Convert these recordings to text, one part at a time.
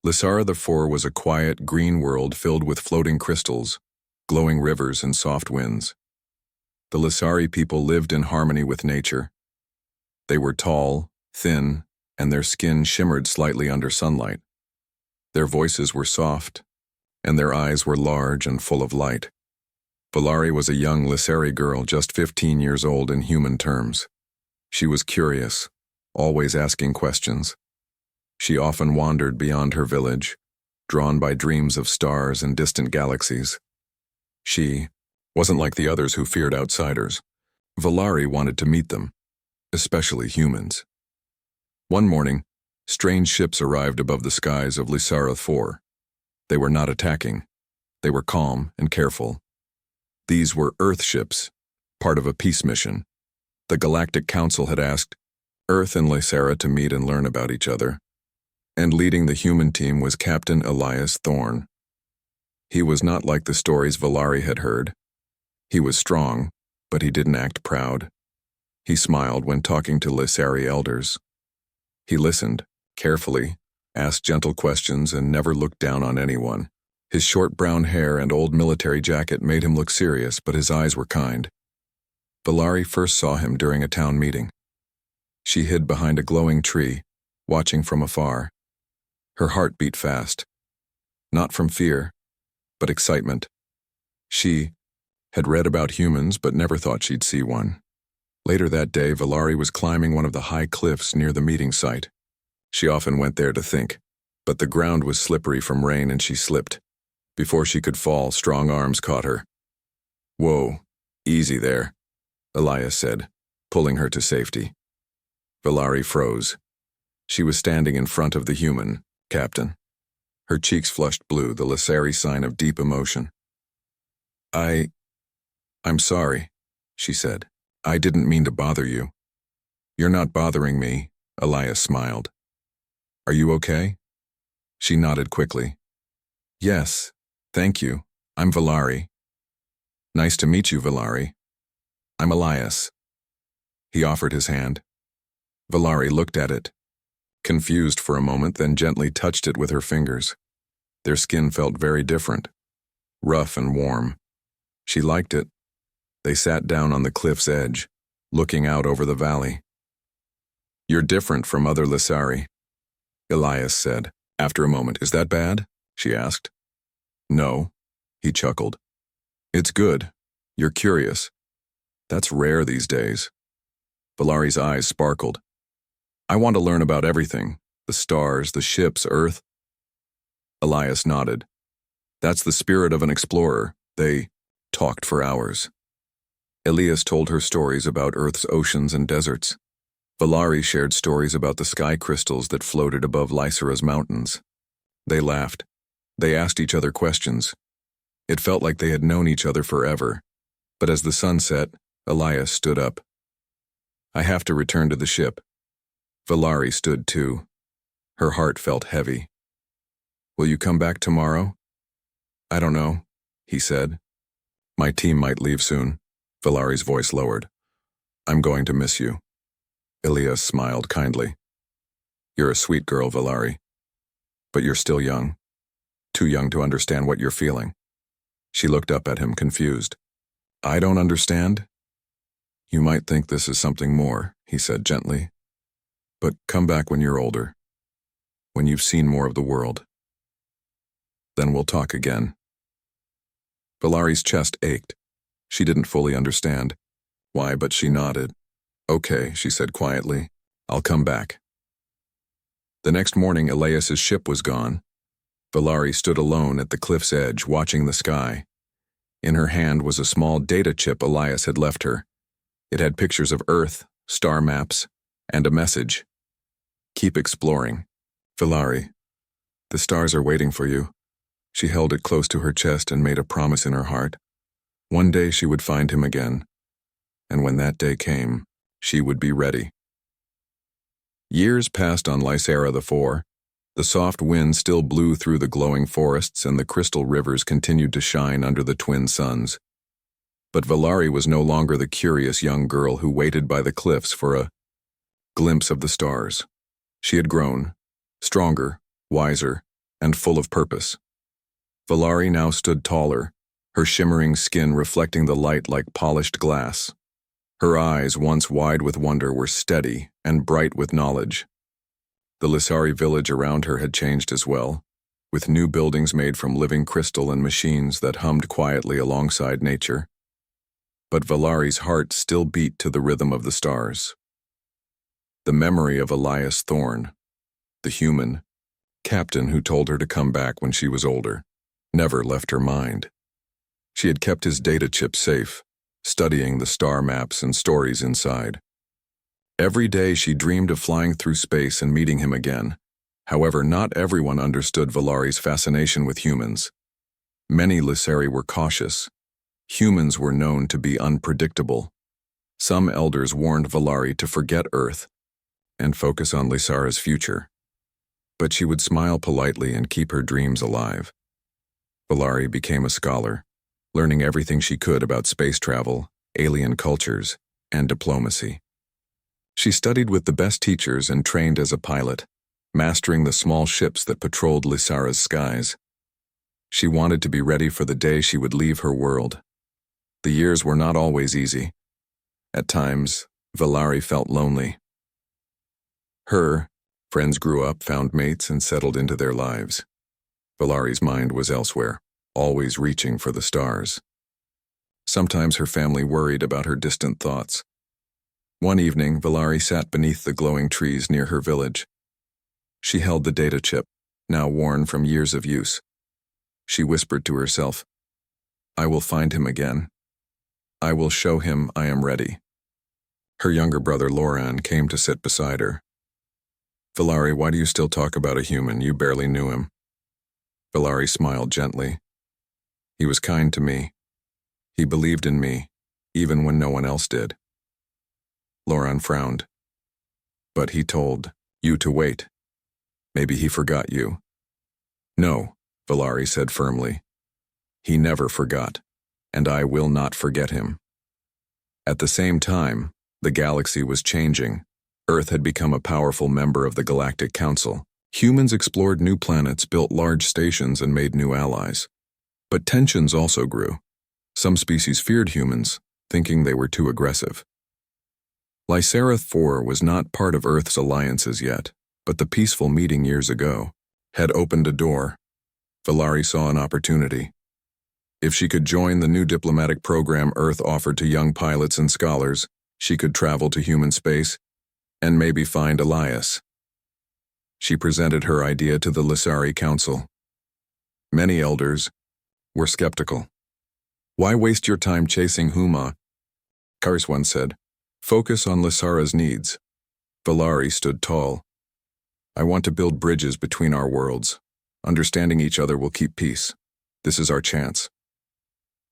Lysara IV was a quiet, green world filled with floating crystals, glowing rivers, and soft winds. The Lysari people lived in harmony with nature. They were tall, thin, and their skin shimmered slightly under sunlight. Their voices were soft, and their eyes were large and full of light. Valari was a young Lysari girl just 15 years old in human terms. She was curious, always asking questions. She often wandered beyond her village, drawn by dreams of stars and distant galaxies. She wasn't like the others who feared outsiders. Valari wanted to meet them, especially humans. One morning, strange ships arrived above the skies of Lysara IV. They were not attacking. They were calm and careful. These were Earth ships, part of a peace mission. The Galactic Council had asked Earth and Lysara to meet and learn about each other. And leading the human team was Captain Elias Thorne. He was not like the stories Valari had heard. He was strong, but he didn't act proud. He smiled when talking to Lysari elders. He listened, carefully, asked gentle questions, and never looked down on anyone. His short brown hair and old military jacket made him look serious, but his eyes were kind. Valari first saw him during a town meeting. She hid behind a glowing tree, watching from afar. Her heart beat fast. Not from fear, but excitement. She had read about humans, but never thought she'd see one. Later that day, Valari was climbing one of the high cliffs near the meeting site. She often went there to think, but the ground was slippery from rain and she slipped. Before she could fall, strong arms caught her. "Whoa, easy there," Elias said, pulling her to safety. Valari froze. She was standing in front of the human, Captain. Her cheeks flushed blue, the Lysari sign of deep emotion. I'm sorry," she said. "I didn't mean to bother you." "You're not bothering me," Elias smiled. "Are you okay?" She nodded quickly. "Yes, thank you. I'm Valari." "Nice to meet you, Valari." "I'm Elias." He offered his hand. Valari looked at it, confused for a moment, then gently touched it with her fingers. Their skin felt very different, rough and warm. She liked it. They sat down on the cliff's edge, looking out over the valley. "You're different from other Lysari," Elias said. After a moment, "Is that bad?" she asked. "No," he chuckled. "It's good. You're curious. That's rare these days." Valari's eyes sparkled. "I want to learn about everything, the stars, the ships, Earth." Elias nodded. "That's the spirit of an explorer." They talked for hours. Elias told her stories about Earth's oceans and deserts. Valari shared stories about the sky crystals that floated above Lysara's mountains. They laughed. They asked each other questions. It felt like they had known each other forever. But as the sun set, Elias stood up. "I have to return to the ship." Valari stood too. Her heart felt heavy. "Will you come back tomorrow?" "I don't know," he said. "My team might leave soon." Valari's voice lowered. "I'm going to miss you." Elias smiled kindly. "You're a sweet girl, Valari. But you're still young. Too young to understand what you're feeling." She looked up at him, confused. "I don't understand?" "You might think this is something more," he said gently. "But come back when you're older. When you've seen more of the world. Then we'll talk again." Valari's chest ached. She didn't fully understand why, but she nodded. "Okay," she said quietly. "I'll come back." The next morning, Elias's ship was gone. Valari stood alone at the cliff's edge, watching the sky. In her hand was a small data chip Elias had left her. It had pictures of Earth, star maps, and a message. "Keep exploring. Valari, the stars are waiting for you." She held it close to her chest and made a promise in her heart. One day she would find him again, and when that day came, she would be ready. Years passed on Lysara IV. The soft wind still blew through the glowing forests and the crystal rivers continued to shine under the twin suns. But Valari was no longer the curious young girl who waited by the cliffs for a glimpse of the stars. She had grown, stronger, wiser, and full of purpose. Valari now stood taller, her shimmering skin reflecting the light like polished glass. Her eyes, once wide with wonder, were steady and bright with knowledge. The Lissari village around her had changed as well, with new buildings made from living crystal and machines that hummed quietly alongside nature. But Valari's heart still beat to the rhythm of the stars. The memory of Elias Thorne, the human captain who told her to come back when she was older, never left her mind. She had kept his data chip safe, studying the star maps and stories inside. Every day she dreamed of flying through space and meeting him again. However, not everyone understood Valari's fascination with humans. Many Lissari were cautious. Humans were known to be unpredictable. Some elders warned Valari to forget Earth and focus on Lissara's future. But she would smile politely and keep her dreams alive. Valari became a scholar, learning everything she could about space travel, alien cultures, and diplomacy. She studied with the best teachers and trained as a pilot, mastering the small ships that patrolled Lissara's skies. She wanted to be ready for the day she would leave her world. The years were not always easy. At times, Valari felt lonely. Her friends grew up, found mates, and settled into their lives. Valari's mind was elsewhere, always reaching for the stars. Sometimes her family worried about her distant thoughts. One evening, Valari sat beneath the glowing trees near her village. She held the data chip, now worn from years of use. She whispered to herself, "I will find him again. I will show him I am ready." Her younger brother Loran came to sit beside her. "Valari, why do you still talk about a human? You barely knew him." Valari smiled gently. "He was kind to me. He believed in me, even when no one else did." Loran frowned. "But he told you to wait. Maybe he forgot you." "No," Valari said firmly. "He never forgot, and I will not forget him." At the same time, the galaxy was changing. Earth had become a powerful member of the Galactic Council. Humans explored new planets, built large stations, and made new allies. But tensions also grew. Some species feared humans, thinking they were too aggressive. Lysera 4 was not part of Earth's alliances yet, but the peaceful meeting years ago had opened a door. Valari saw an opportunity. If she could join the new diplomatic program Earth offered to young pilots and scholars, she could travel to human space and maybe find Elias. She presented her idea to the Lissari Council. Many elders were skeptical. "Why waste your time chasing Huma?" Karis once said. "Focus on Lissara's needs." Valari stood tall. "I want to build bridges between our worlds. Understanding each other will keep peace. This is our chance."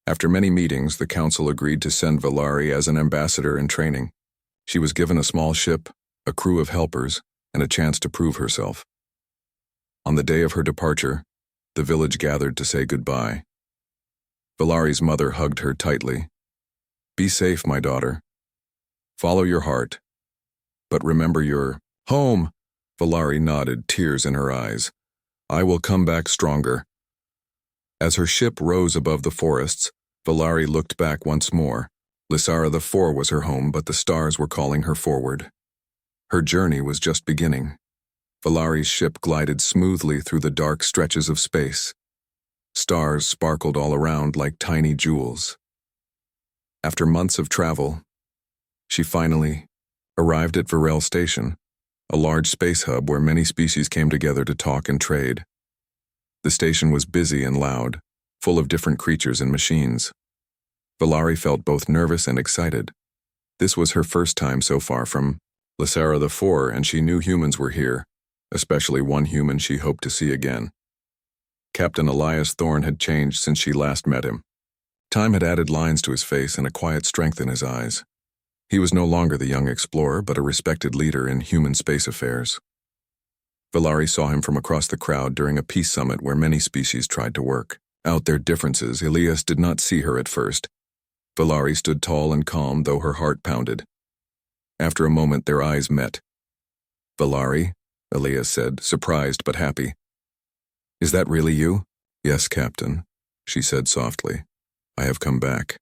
After many meetings, the council agreed to send Valari as an ambassador in training. She was given a small ship, a crew of helpers, and a chance to prove herself. On the day of her departure, the village gathered to say goodbye. Valari's mother hugged her tightly. "Be safe, my daughter. Follow your heart. But remember your home." Valari nodded, tears in her eyes. "I will come back stronger." As her ship rose above the forests, Valari looked back once more. Lissara the 4 was her home, but the stars were calling her forward. Her journey was just beginning. Valari's ship glided smoothly through the dark stretches of space. Stars sparkled all around like tiny jewels. After months of travel, she finally arrived at Varel Station, a large space hub where many species came together to talk and trade. The station was busy and loud, full of different creatures and machines. Valari felt both nervous and excited. This was her first time so far from Lissara the 4, and she knew humans were here, especially one human she hoped to see again. Captain Elias Thorne had changed since she last met him. Time had added lines to his face and a quiet strength in his eyes. He was no longer the young explorer, but a respected leader in human space affairs. Valari saw him from across the crowd during a peace summit where many species tried to work out their differences. Elias did not see her at first. Valari stood tall and calm, though her heart pounded. After a moment, their eyes met. "Valari," Elias said, surprised but happy. Is that really you? Yes, Captain, she said softly. I have come back.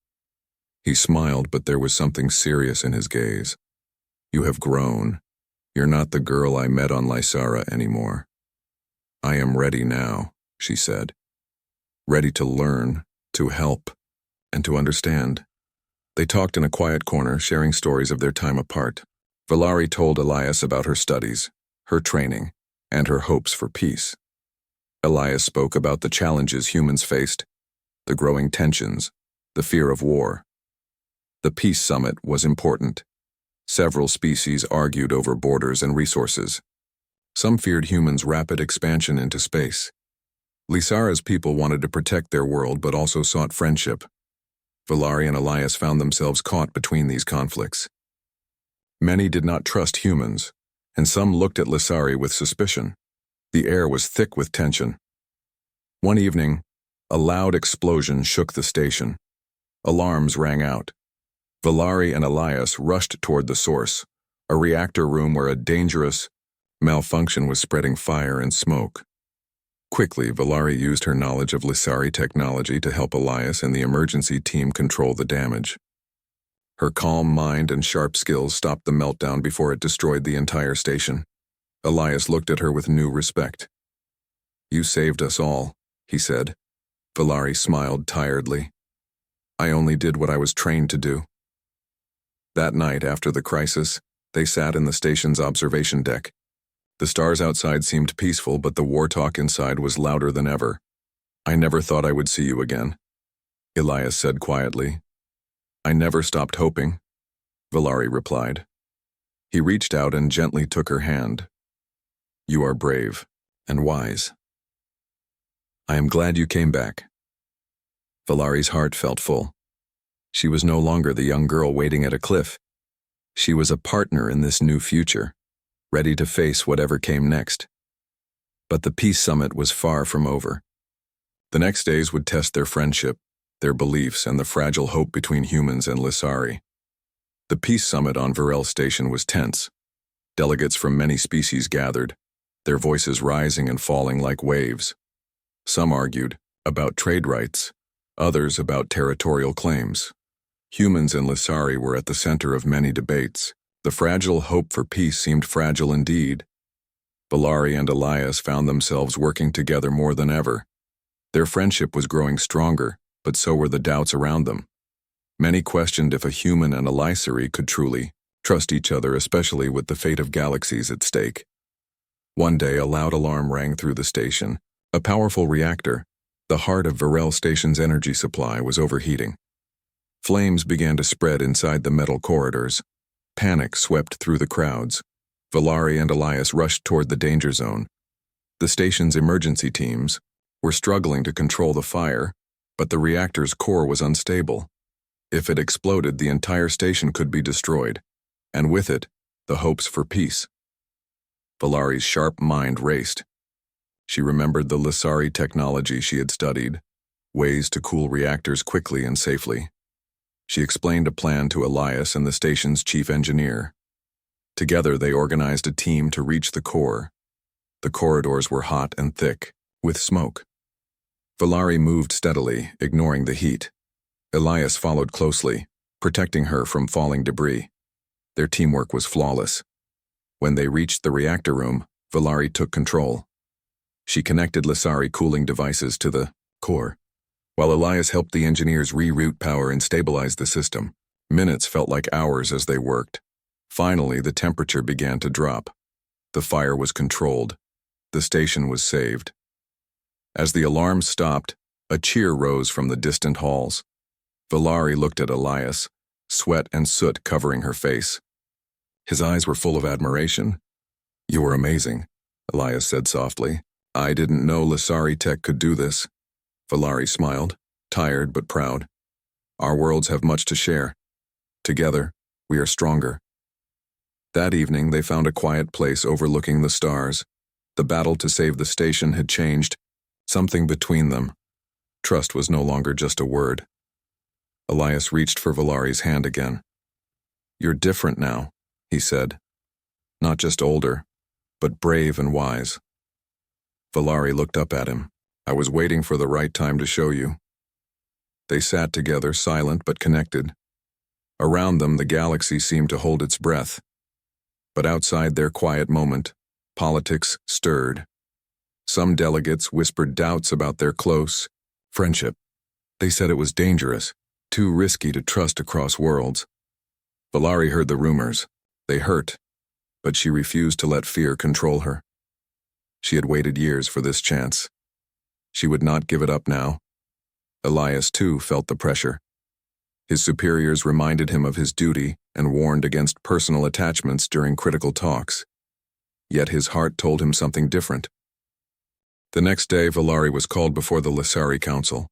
He smiled, but there was something serious in his gaze. You have grown. You're not the girl I met on Lysara anymore. I am ready now, she said. Ready to learn, to help, and to understand. They talked in a quiet corner, sharing stories of their time apart. Valari told Elias about her studies, her training, and her hopes for peace. Elias spoke about the challenges humans faced, the growing tensions, the fear of war. The peace summit was important. Several species argued over borders and resources. Some feared humans' rapid expansion into space. Lysara's people wanted to protect their world but also sought friendship. Valari and Elias found themselves caught between these conflicts. Many did not trust humans, and some looked at Lysari with suspicion. The air was thick with tension. One evening, a loud explosion shook the station. Alarms rang out. Valari and Elias rushed toward the source, a reactor room where a dangerous malfunction was spreading fire and smoke. Quickly, Valari used her knowledge of Lysari technology to help Elias and the emergency team control the damage. Her calm mind and sharp skills stopped the meltdown before it destroyed the entire station. Elias looked at her with new respect. You saved us all, he said. Valari smiled tiredly. I only did what I was trained to do. That night, after the crisis, they sat in the station's observation deck. The stars outside seemed peaceful, but the war talk inside was louder than ever. I never thought I would see you again, Elias said quietly. I never stopped hoping, Valari replied. He reached out and gently took her hand. You are brave and wise. I am glad you came back. Valari's heart felt full. She was no longer the young girl waiting at a cliff. She was a partner in this new future, ready to face whatever came next. But the peace summit was far from over. The next days would test their friendship, their beliefs, and the fragile hope between humans and Lysari. The peace summit on Varel Station was tense. Delegates from many species gathered, their voices rising and falling like waves. Some argued about trade rights, others about territorial claims. Humans and Lysari were at the center of many debates. The fragile hope for peace seemed fragile indeed. Valari and Elias found themselves working together more than ever. Their friendship was growing stronger, but so were the doubts around them. Many questioned if a human and a Lysari could truly trust each other, especially with the fate of galaxies at stake. One day, a loud alarm rang through the station. A powerful reactor, the heart of Varel Station's energy supply, was overheating. Flames began to spread inside the metal corridors. Panic swept through the crowds. Valari and Elias rushed toward the danger zone. The station's emergency teams were struggling to control the fire, but the reactor's core was unstable. If it exploded, the entire station could be destroyed, and with it, the hopes for peace. Valari's sharp mind raced. She remembered the Lysari technology she had studied, ways to cool reactors quickly and safely. She explained a plan to Elias and the station's chief engineer. Together, they organized a team to reach the core. The corridors were hot and thick, with smoke. Valari moved steadily, ignoring the heat. Elias followed closely, protecting her from falling debris. Their teamwork was flawless. When they reached the reactor room, Valari took control. She connected Lysari cooling devices to the core, while Elias helped the engineers reroute power and stabilize the system. Minutes felt like hours as they worked. Finally, the temperature began to drop. The fire was controlled. The station was saved. As the alarm stopped, a cheer rose from the distant halls. Valari looked at Elias, sweat and soot covering her face. His eyes were full of admiration. You were amazing, Elias said softly. I didn't know Lysari tech could do this. Valari smiled, tired but proud. Our worlds have much to share. Together, we are stronger. That evening, they found a quiet place overlooking the stars. The battle to save the station had changed. Something between them. Trust was no longer just a word. Elias reached for Valari's hand again. You're different now, he said. Not just older, but brave and wise. Valari looked up at him. I was waiting for the right time to show you. They sat together, silent but connected. Around them, the galaxy seemed to hold its breath. But outside their quiet moment, politics stirred. Some delegates whispered doubts about their close friendship. They said it was dangerous, too risky to trust across worlds. Valari heard the rumors. They hurt, but she refused to let fear control her. She had waited years for this chance. She would not give it up now. Elias, too, felt the pressure. His superiors reminded him of his duty and warned against personal attachments during critical talks. Yet his heart told him something different. The next day, Valari was called before the Lissari Council.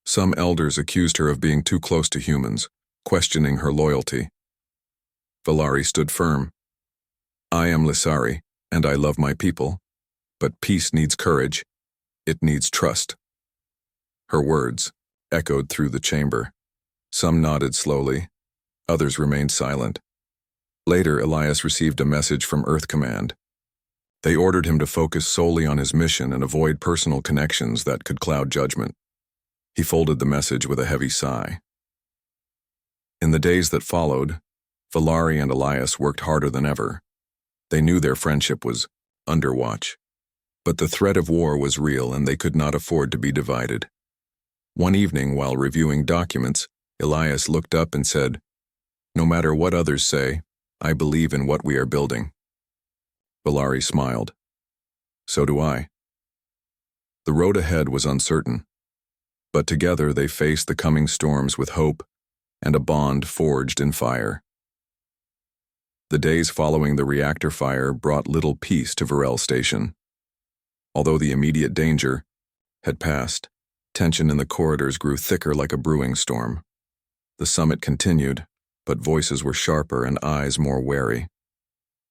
Some elders accused her of being too close to humans, questioning her loyalty. Valari stood firm. I am Lissari, and I love my people. But peace needs courage. It needs trust. Her words echoed through the chamber. Some nodded slowly. Others remained silent. Later, Elias received a message from Earth Command. They ordered him to focus solely on his mission and avoid personal connections that could cloud judgment. He folded the message with a heavy sigh. In the days that followed, Valari and Elias worked harder than ever. They knew their friendship was under watch. But the threat of war was real and they could not afford to be divided. One evening, while reviewing documents, Elias looked up and said, "No matter what others say, I believe in what we are building." Valari smiled. So do I. The road ahead was uncertain, but together they faced the coming storms with hope and a bond forged in fire. The days following the reactor fire brought little peace to Varel Station. Although the immediate danger had passed, tension in the corridors grew thicker like a brewing storm. The summit continued, but voices were sharper and eyes more wary.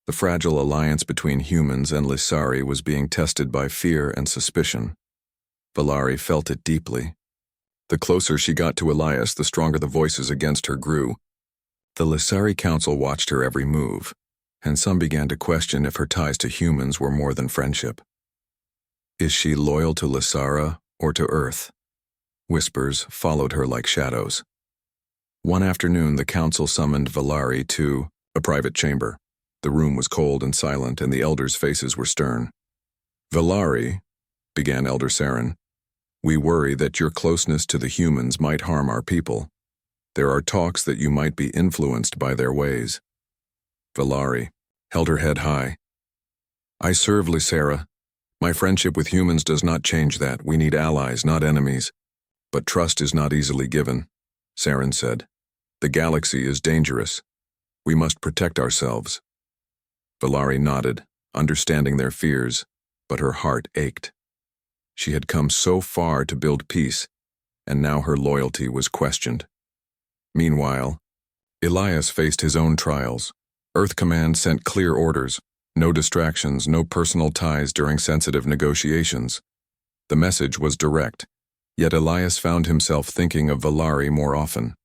The fragile alliance between humans and Lissari was being tested by fear and suspicion. Valari felt it deeply. The closer she got to Elias, the stronger the voices against her grew. The Lissari Council watched her every move, and some began to question if her ties to humans were more than friendship. Is she loyal to Lissara or to Earth? Whispers followed her like shadows. One afternoon, the council summoned Valari to a private chamber. The room was cold and silent, and the elders' faces were stern. Valari, began Elder Saren, we worry that your closeness to the humans might harm our people. There are talks that you might be influenced by their ways. Valari held her head high. I serve Lissara. My friendship with humans does not change that. We need allies, not enemies. But trust is not easily given, Saren said. The galaxy is dangerous. We must protect ourselves. Valari nodded, understanding their fears, but her heart ached. She had come so far to build peace, and now her loyalty was questioned. Meanwhile, Elias faced his own trials. Earth Command sent clear orders. No distractions, no personal ties during sensitive negotiations. The message was direct, yet Elias found himself thinking of Valari more often.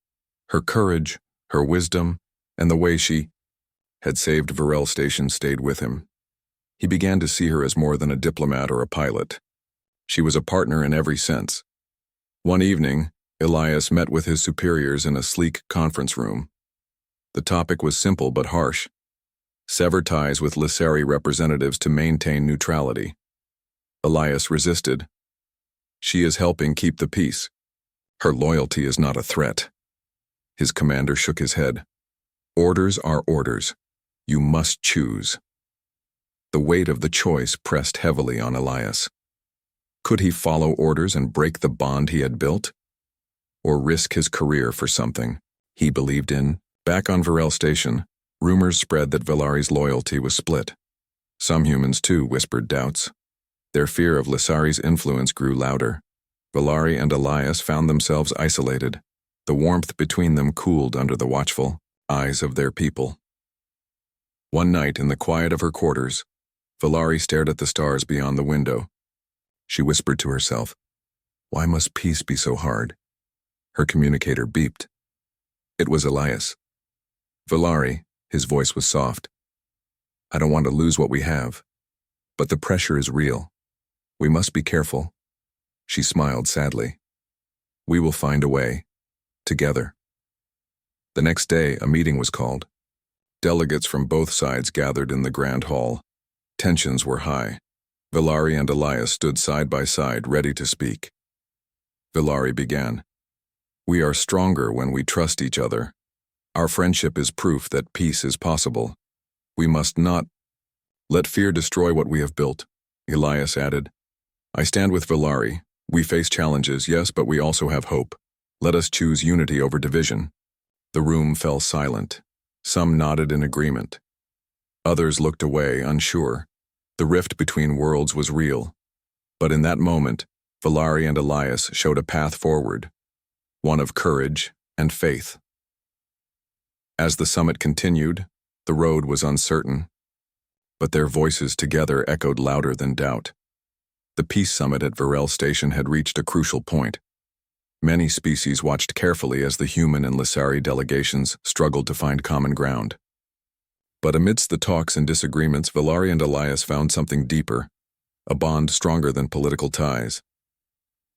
Her courage, her wisdom, and the way she had saved Varel Station stayed with him. He began to see her as more than a diplomat or a pilot. She was a partner in every sense. One evening, Elias met with his superiors in a sleek conference room. The topic was simple but harsh. Sever ties with Lissari representatives to maintain neutrality. Elias resisted. She is helping keep the peace. Her loyalty is not a threat. His commander shook his head. Orders are orders. You must choose. The weight of the choice pressed heavily on Elias. Could he follow orders and break the bond he had built? Or risk his career for something he believed in? Back on Varel Station, rumors spread that Valari's loyalty was split. Some humans, too, whispered doubts. Their fear of Lissari's influence grew louder. Valari and Elias found themselves isolated. The warmth between them cooled under the watchful eyes of their people. One night, in the quiet of her quarters, Valari stared at the stars beyond the window. She whispered to herself, "Why must peace be so hard?" Her communicator beeped. It was Elias. "Valari," his voice was soft. "I don't want to lose what we have, but the pressure is real. We must be careful. She smiled sadly. We will find a way. Together. The next day, a meeting was called. Delegates from both sides gathered in the grand hall. Tensions were high. Villari and Elias stood side by side, ready to speak. Villari began. We are stronger when we trust each other. Our friendship is proof that peace is possible. We must not let fear destroy what we have built, Elias added. I stand with Villari. We face challenges, yes, but we also have hope. Let us choose unity over division. The room fell silent. Some nodded in agreement. Others looked away, unsure. The rift between worlds was real. But in that moment, Villari and Elias showed a path forward, one of courage and faith. As the summit continued, the road was uncertain, but their voices together echoed louder than doubt. The peace summit at Varel Station had reached a crucial point. Many species watched carefully as the human and Lissari delegations struggled to find common ground. But amidst the talks and disagreements, Villari and Elias found something deeper, a bond stronger than political ties.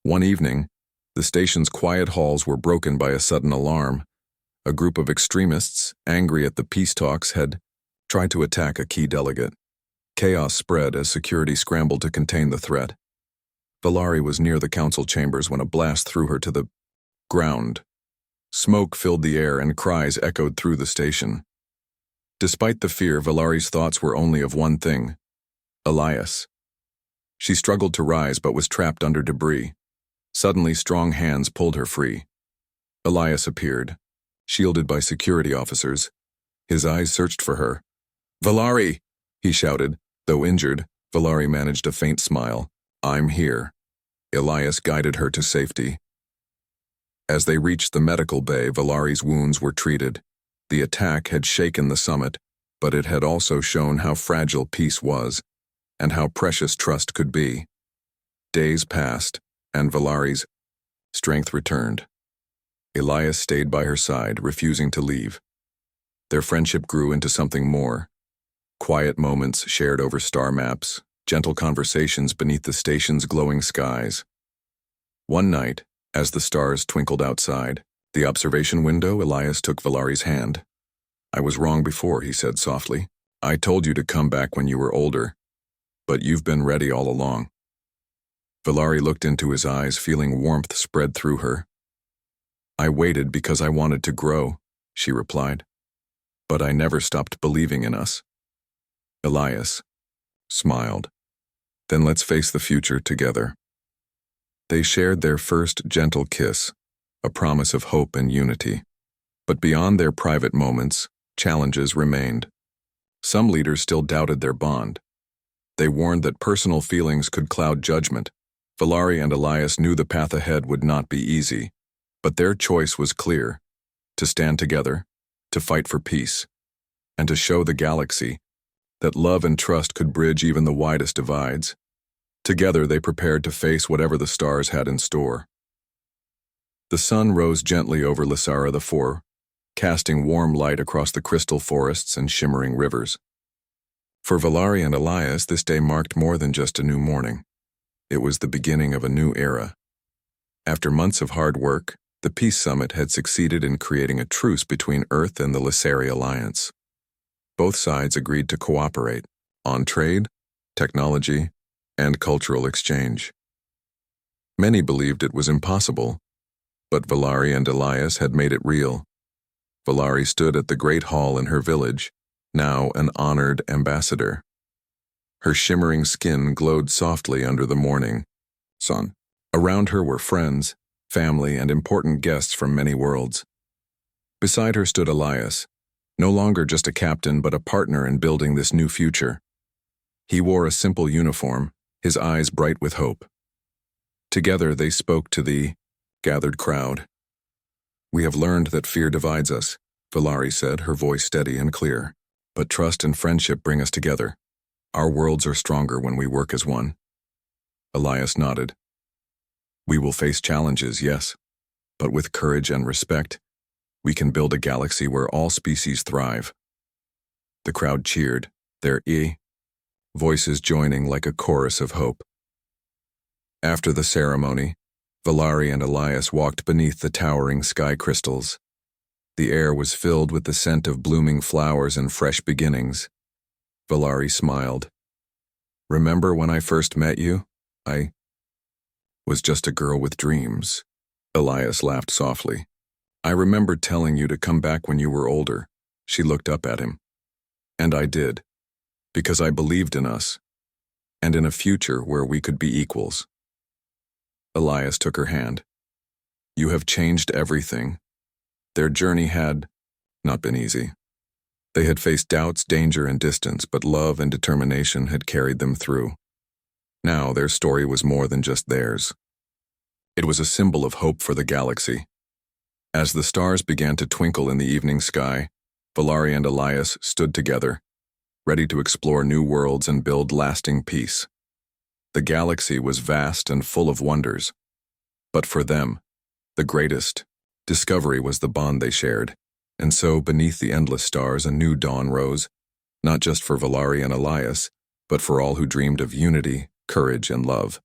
One evening, the station's quiet halls were broken by a sudden alarm. A group of extremists, angry at the peace talks, had tried to attack a key delegate. Chaos spread as security scrambled to contain the threat. Villari was near the council chambers when a blast threw her to the ground. Smoke filled the air and cries echoed through the station. Despite the fear, Villari's thoughts were only of one thing: Elias. She struggled to rise but was trapped under debris. Suddenly, strong hands pulled her free. Elias appeared, shielded by security officers. His eyes searched for her. Villari! He shouted. Though injured, Villari managed a faint smile. I'm here. Elias guided her to safety. As they reached the medical bay, Villari's wounds were treated. The attack had shaken the summit, but it had also shown how fragile peace was, and how precious trust could be. Days passed, and Villari's strength returned. Elias stayed by her side, refusing to leave. Their friendship grew into something more. Quiet moments shared over star maps, gentle conversations beneath the station's glowing skies. One night, as the stars twinkled outside the observation window, Elias took Villari's hand. I was wrong before, he said softly. I told you to come back when you were older, but you've been ready all along. Villari looked into his eyes, feeling warmth spread through her. I waited because I wanted to grow, she replied. But I never stopped believing in us. Elias smiled. Then let's face the future together. They shared their first gentle kiss, a promise of hope and unity. But beyond their private moments, challenges remained. Some leaders still doubted their bond. They warned that personal feelings could cloud judgment. Villari and Elias knew the path ahead would not be easy, but their choice was clear: to stand together, to fight for peace, and to show the galaxy that love and trust could bridge even the widest divides. Together they prepared to face whatever the stars had in store. The sun rose gently over Lissara IV, casting warm light across the crystal forests and shimmering rivers. For Villari and Elias, this day marked more than just a new morning. It was the beginning of a new era. After months of hard work, the Peace Summit had succeeded in creating a truce between Earth and the Lissari Alliance. Both sides agreed to cooperate on trade, technology, and cultural exchange. Many believed it was impossible, but Villari and Elias had made it real. Villari stood at the great hall in her village, now an honored ambassador. Her shimmering skin glowed softly under the morning sun. Around her were friends, family, and important guests from many worlds. Beside her stood Elias, no longer just a captain but a partner in building this new future. He wore a simple uniform, his eyes bright with hope. Together they spoke to the gathered crowd. We have learned that fear divides us, Villari said, her voice steady and clear. But trust and friendship bring us together. Our worlds are stronger when we work as one. Elias nodded. We will face challenges, yes, but with courage and respect, we can build a galaxy where all species thrive. The crowd cheered, their voices joining like a chorus of hope. After the ceremony, Valari and Elias walked beneath the towering sky crystals. The air was filled with the scent of blooming flowers and fresh beginnings. Valari smiled. Remember when I first met you? I was just a girl with dreams. Elias laughed softly. I remember telling you to come back when you were older. She looked up at him. And I did. Because I believed in us. And in a future where we could be equals. Elias took her hand. You have changed everything. Their journey had not been easy. They had faced doubts, danger, and distance, but love and determination had carried them through. Now their story was more than just theirs. It was a symbol of hope for the galaxy. As the stars began to twinkle in the evening sky, Valari and Elias stood together, ready to explore new worlds and build lasting peace. The galaxy was vast and full of wonders. But for them, the greatest discovery was the bond they shared. And so, beneath the endless stars, a new dawn rose, not just for Valari and Elias, but for all who dreamed of unity, courage, and love.